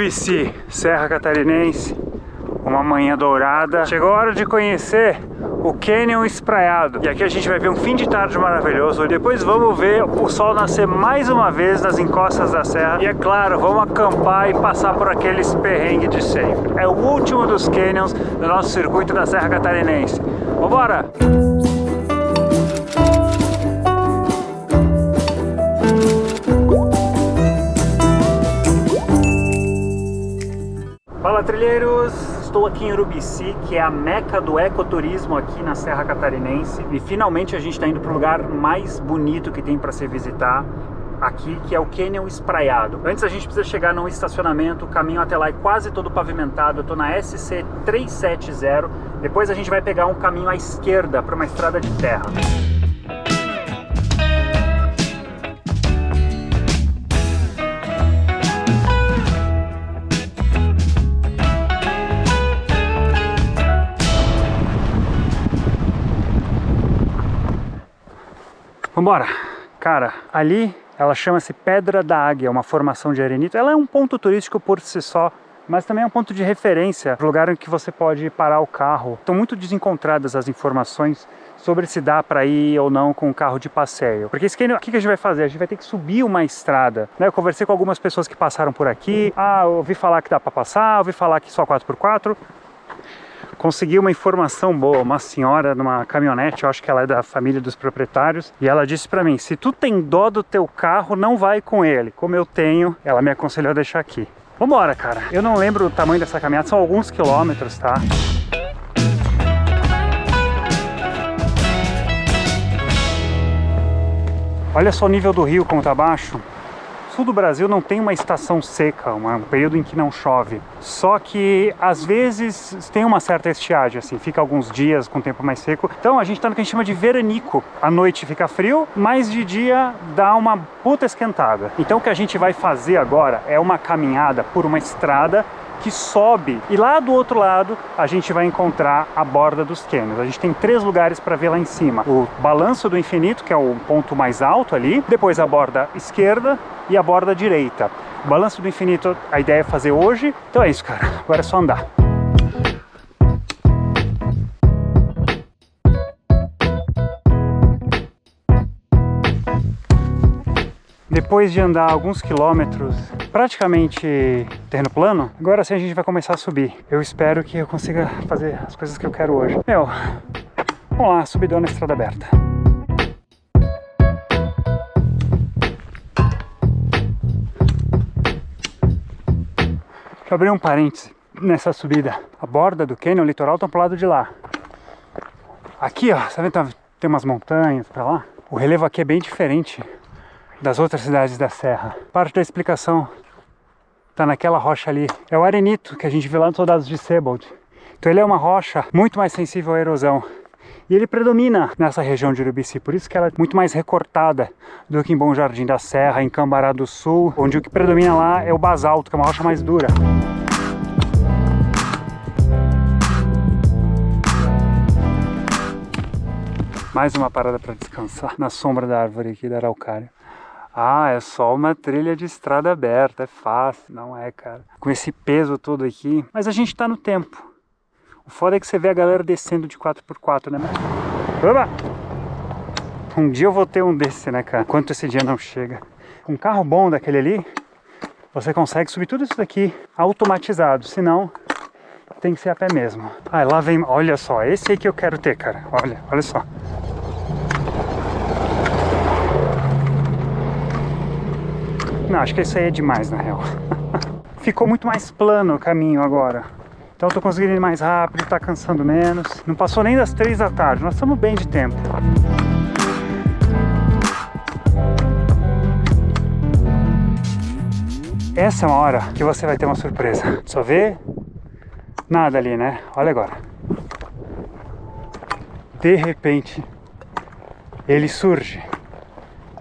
Urubici, Serra Catarinense, uma manhã dourada. Chegou a hora de conhecer o Canyon Espraiado. E aqui a gente vai ver um fim de tarde maravilhoso. Depois vamos ver o sol nascer mais uma vez nas encostas da serra. E é claro, vamos acampar e passar por aqueles perrengues de sempre. É o último dos canyons do nosso circuito da Serra Catarinense. Vambora! Fala, trilheiros! Estou aqui em Urubici, que é a meca do ecoturismo aqui na Serra Catarinense. E finalmente a gente está indo para o lugar mais bonito que tem para se visitar aqui, que é o Canyon Espraiado. Antes a gente precisa chegar num estacionamento, o caminho até lá é quase todo pavimentado. Eu estou na SC 370. Depois a gente vai pegar um caminho à esquerda para uma estrada de terra. Vambora! Cara, ali ela chama-se Pedra da Águia, uma formação de arenito. Ela é um ponto turístico por si só, mas também é um ponto de referência, um lugar em que você pode parar o carro. Estão muito desencontradas as informações sobre se dá para ir ou não com um carro de passeio. Porque o que a gente vai fazer? A gente vai ter que subir uma estrada, né? Eu conversei com algumas pessoas que passaram por aqui. Eu ouvi falar que dá para passar, ouvi falar que só 4x4. Consegui uma informação boa, uma senhora numa caminhonete, eu acho que ela é da família dos proprietários, e ela disse pra mim: se tu tem dó do teu carro, não vai com ele. Como eu tenho, ela me aconselhou a deixar aqui. Vambora, cara. Eu não lembro o tamanho dessa caminhada, são alguns quilômetros, tá? Olha só o nível do rio como tá baixo. O sul do Brasil não tem uma estação seca, um período em que não chove. Só que às vezes tem uma certa estiagem, assim, fica alguns dias com o tempo mais seco. Então a gente tá no que a gente chama de veranico. À noite fica frio, mas de dia dá uma puta esquentada. Então o que a gente vai fazer agora é uma caminhada por uma estrada que sobe, e lá do outro lado a gente vai encontrar a borda dos canyons. A gente tem 3 lugares para ver lá em cima: o Balanço do Infinito, que é o ponto mais alto ali, depois a borda esquerda e a borda direita. O Balanço do Infinito, a ideia é fazer hoje. Então é isso, cara, agora é só andar. Depois de andar alguns quilômetros, praticamente terreno plano, agora sim a gente vai começar a subir. Eu espero que eu consiga fazer as coisas que eu quero hoje. Vamos lá, subidão na estrada aberta. Deixa eu abrir um parêntese nessa subida. A borda do canyon, o litoral, tá pro lado de lá. Aqui, ó, tá vendo? Tem umas montanhas pra lá. O relevo aqui é bem diferente das outras cidades da serra. Parte da explicação tá naquela rocha ali. É o arenito que a gente viu lá nos Soldados de Sebald. Então ele é uma rocha muito mais sensível à erosão. E ele predomina nessa região de Urubici, por isso que ela é muito mais recortada do que em Bom Jardim da Serra, em Cambará do Sul, onde o que predomina lá é o basalto, que é uma rocha mais dura. Mais uma parada para descansar na sombra da árvore aqui da araucária. É só uma trilha de estrada aberta, é fácil, não é, cara? Com esse peso todo aqui, mas a gente tá no tempo. O foda é que você vê a galera descendo de 4x4, né? Oba! Um dia eu vou ter um desse, né, cara? Enquanto esse dia não chega. Um carro bom daquele ali, você consegue subir tudo isso daqui automatizado, senão tem que ser a pé mesmo. Lá vem, olha só, esse aí que eu quero ter, cara. Olha só. Não, acho que isso aí é demais, na real. Ficou muito mais plano o caminho agora. Então eu tô conseguindo ir mais rápido, tá cansando menos. Não passou nem das 3 da tarde, nós estamos bem de tempo. Essa é uma hora que você vai ter uma surpresa. Só vê nada ali, né? Olha agora. De repente, ele surge.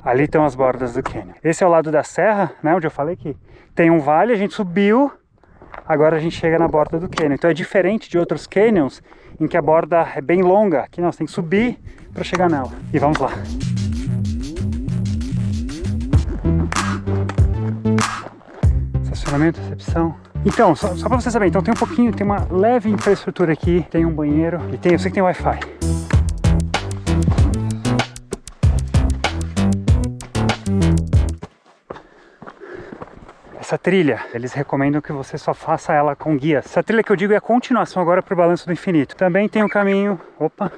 Ali estão as bordas do canyon. Esse é o lado da serra, né, onde eu falei que tem um vale, a gente subiu, agora a gente chega na borda do canyon. Então é diferente de outros canyons em que a borda é bem longa. Aqui nós temos que subir para chegar nela. E vamos lá. Estacionamento, recepção. Então, só pra você saber, então tem um pouquinho, tem uma leve infraestrutura aqui, tem um banheiro e tem, eu sei que tem Wi-Fi. Essa trilha, eles recomendam que você só faça ela com guia. Essa trilha que eu digo é a continuação agora pro Balanço do Infinito. Também tem um caminho... Opa!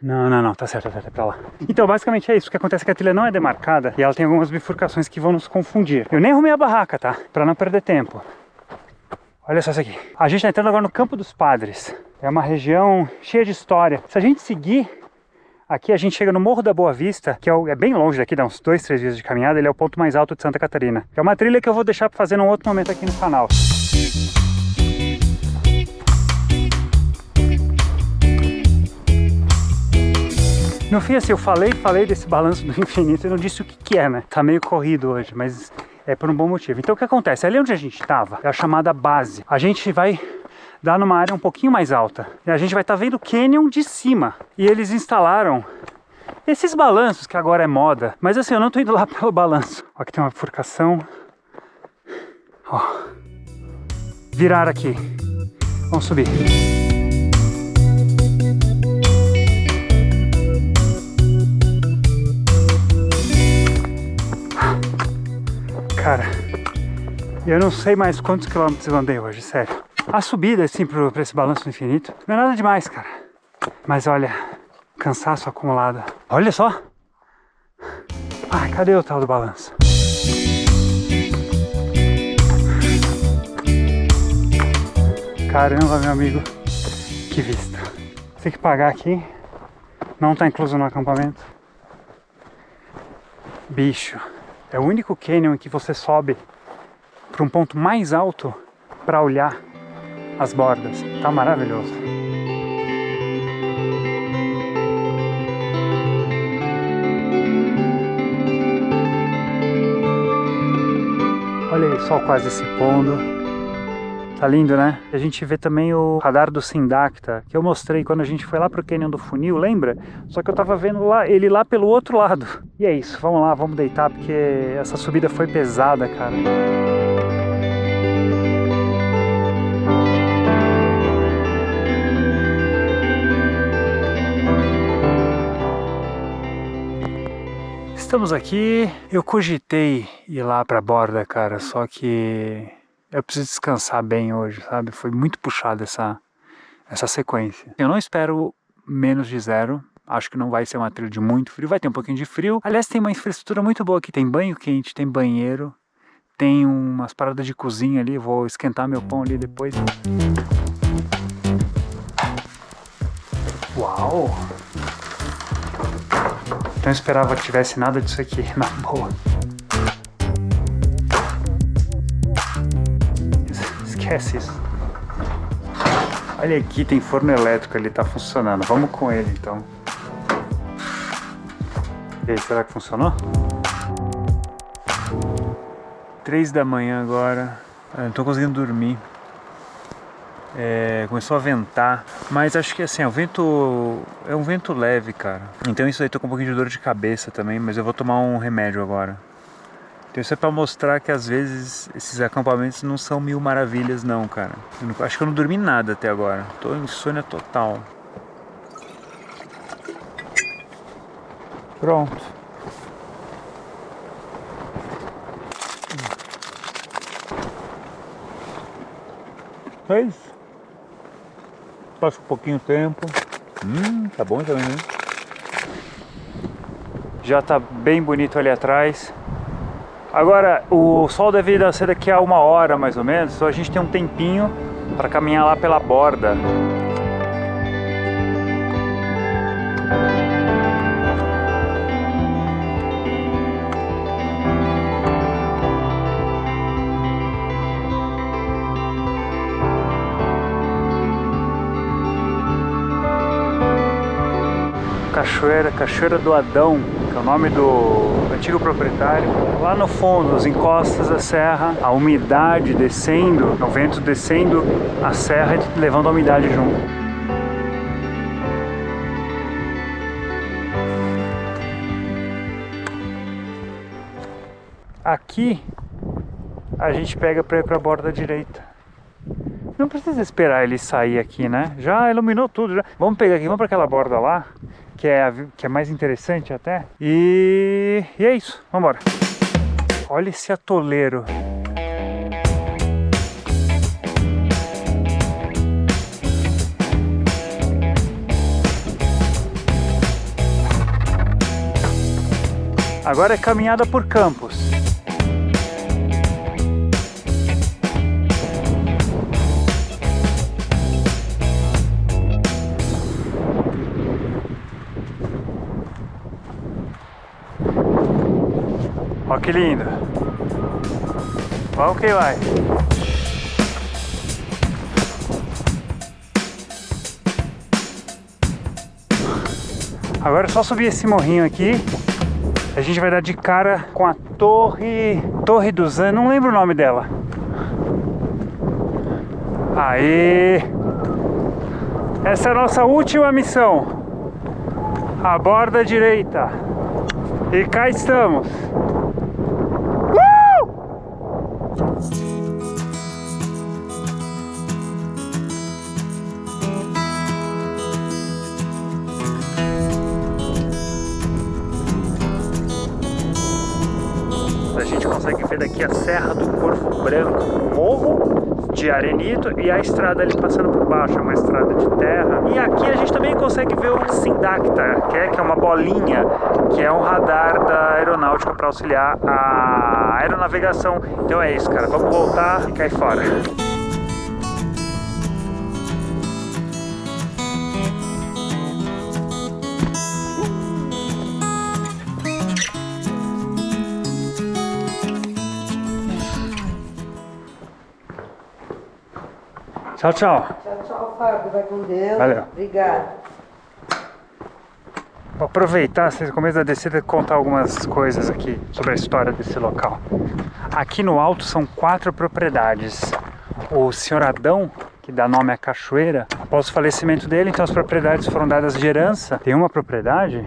Não, tá certo, é pra lá. Então, basicamente é isso. O que acontece é que a trilha não é demarcada e ela tem algumas bifurcações que vão nos confundir. Eu nem arrumei a barraca, tá? Pra não perder tempo. Olha só isso aqui. A gente tá entrando agora no Campo dos Padres. É uma região cheia de história. Se a gente seguir... Aqui a gente chega no Morro da Boa Vista, que é bem longe daqui, dá uns 2, 3 dias de caminhada. Ele é o ponto mais alto de Santa Catarina. É uma trilha que eu vou deixar para fazer num outro momento aqui no canal. No fim, assim, eu falei desse Balanço do Infinito e não disse o que é, né? Tá meio corrido hoje, mas é por um bom motivo. Então o que acontece? Ali onde a gente tava, é a chamada base. A gente vai... dá numa área um pouquinho mais alta. E a gente vai estar vendo o Canyon de cima. E eles instalaram esses balanços, que agora é moda. Mas assim, eu não tô indo lá pelo balanço. Ó, aqui tem uma bifurcação. Ó. Virar aqui. Vamos subir. Cara, eu não sei mais quantos quilômetros eu andei hoje, sério. A subida, assim, pra esse Balanço do Infinito, não é nada demais, cara. Mas olha, cansaço acumulado. Olha só! Ai, cadê o tal do balanço? Caramba, meu amigo. Que vista. Tem que pagar aqui. Não tá incluso no acampamento. Bicho. É o único canyon em que você sobe para um ponto mais alto para olhar as bordas. Tá maravilhoso. Olha aí, o sol quase se pondo. Tá lindo, né? A gente vê também o radar do Sindacta, que eu mostrei quando a gente foi lá pro Canyon do Funil, lembra? Só que eu tava vendo ele lá pelo outro lado. E é isso, vamos lá, vamos deitar, porque essa subida foi pesada, cara. Estamos aqui, eu cogitei ir lá pra borda, cara, só que eu preciso descansar bem hoje, sabe? Foi muito puxada essa sequência. Eu não espero menos de 0, acho que não vai ser uma trilha de muito frio, vai ter um pouquinho de frio. Aliás, tem uma infraestrutura muito boa aqui, tem banho quente, tem banheiro, tem umas paradas de cozinha ali, vou esquentar meu pão ali depois. Uau! Não esperava que tivesse nada disso aqui, na boa. Esquece isso. Olha aqui, tem forno elétrico ali, tá funcionando. Vamos com ele então. E aí, será que funcionou? 3 da manhã agora. Eu não tô conseguindo dormir. Começou a ventar, mas acho que assim, o vento é um vento leve, cara. Então isso aí, tô com um pouquinho de dor de cabeça também, mas eu vou tomar um remédio agora. Então isso é pra mostrar que às vezes esses acampamentos não são mil maravilhas não, cara. Acho que eu não dormi nada até agora, tô em insônia total. Pronto. É isso. Passa um pouquinho de tempo. Tá bom também, né? Já tá bem bonito ali atrás. Agora, o sol deve nascer daqui a 1 hora mais ou menos, então a gente tem um tempinho para caminhar lá pela borda. Cachoeira do Adão, que é o nome do antigo proprietário. Lá no fundo, as encostas da serra, a umidade descendo, o vento descendo a serra e levando a umidade junto. Aqui a gente pega para ir para a borda direita. Não precisa esperar ele sair aqui, né? Já iluminou tudo. Já. Vamos pegar aqui, vamos para aquela borda lá, que é mais interessante até. E é isso, vamos embora. Olha esse atoleiro. Agora é caminhada por campos. Ó que lindo. Vamos que vai. Agora é só subir esse morrinho aqui. A gente vai dar de cara com a Torre do Zan, não lembro o nome dela. Aí, essa é a nossa última missão. A borda direita. E cá estamos. A gente consegue ver daqui a Serra do Corvo Branco, um morro de arenito e a estrada ali passando por baixo, é uma estrada de terra. E aqui a gente também consegue ver o Sindacta, que é uma bolinha, que é um radar da aeronáutica para auxiliar a aeronavegação. Então é isso, cara, vamos voltar e cair fora. Tchau, tchau. Tchau, tchau, Fábio. Vai com Deus. Valeu. Obrigada. Vou aproveitar esse começo da descida e contar algumas coisas aqui sobre a história desse local. Aqui no alto são 4 propriedades. O Senhor Adão, que dá nome à cachoeira, após o falecimento dele, então as propriedades foram dadas de herança. Tem uma propriedade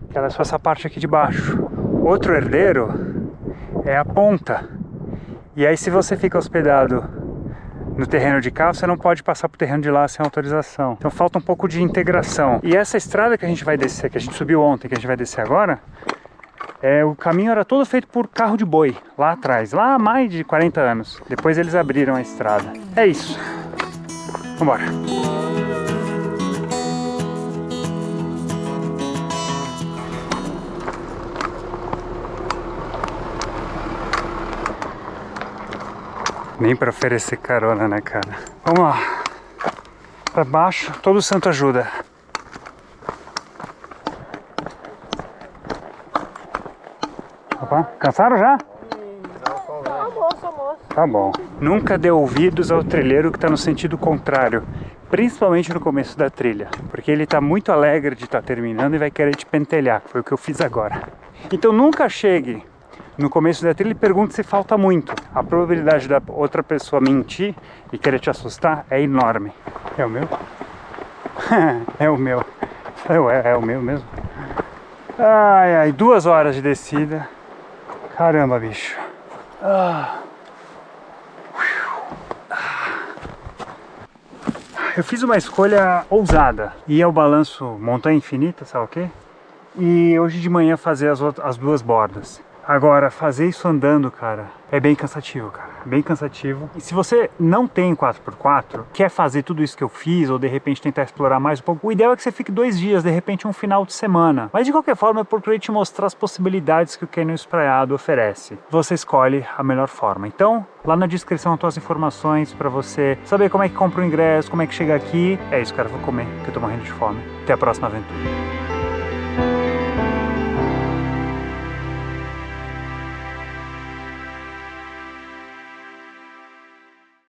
que ela é só essa parte aqui de baixo. Outro herdeiro é a ponta. E aí se você fica hospedado no terreno de cá, você não pode passar pro terreno de lá sem autorização. Então falta um pouco de integração. E essa estrada que a gente vai descer, que a gente subiu ontem, que a gente vai descer agora, o caminho era todo feito por carro de boi, lá atrás, lá há mais de 40 anos. Depois eles abriram a estrada. É isso. Vambora. Nem para oferecer carona, né, cara? Vamos lá. Pra baixo, todo santo ajuda. Opa, cansaram já? Tá bom. Nunca dê ouvidos ao trilheiro que está no sentido contrário. Principalmente no começo da trilha. Porque ele está muito alegre de estar terminando e vai querer te pentelhar. Foi o que eu fiz agora. Então nunca chegue no começo da trilha e pergunte se falta muito. A probabilidade da outra pessoa mentir e querer te assustar é enorme. É o meu? É o meu. É o meu mesmo? Ai, ai, 2 horas de descida. Caramba, bicho. Eu fiz uma escolha ousada. Ir ao balanço Montanha Infinita, sabe o quê? E hoje de manhã fazer as 2 bordas. Agora, fazer isso andando, cara, é bem cansativo, cara. Bem cansativo. E se você não tem 4x4, quer fazer tudo isso que eu fiz, ou de repente tentar explorar mais um pouco, o ideal é que você fique 2 dias, de repente um final de semana. Mas de qualquer forma, eu procurei te mostrar as possibilidades que o Canyon Espraiado oferece. Você escolhe a melhor forma. Então, lá na descrição estão as informações para você saber como é que compra o ingresso, como é que chega aqui. É isso, cara, vou comer, porque eu tô morrendo de fome. Até a próxima aventura.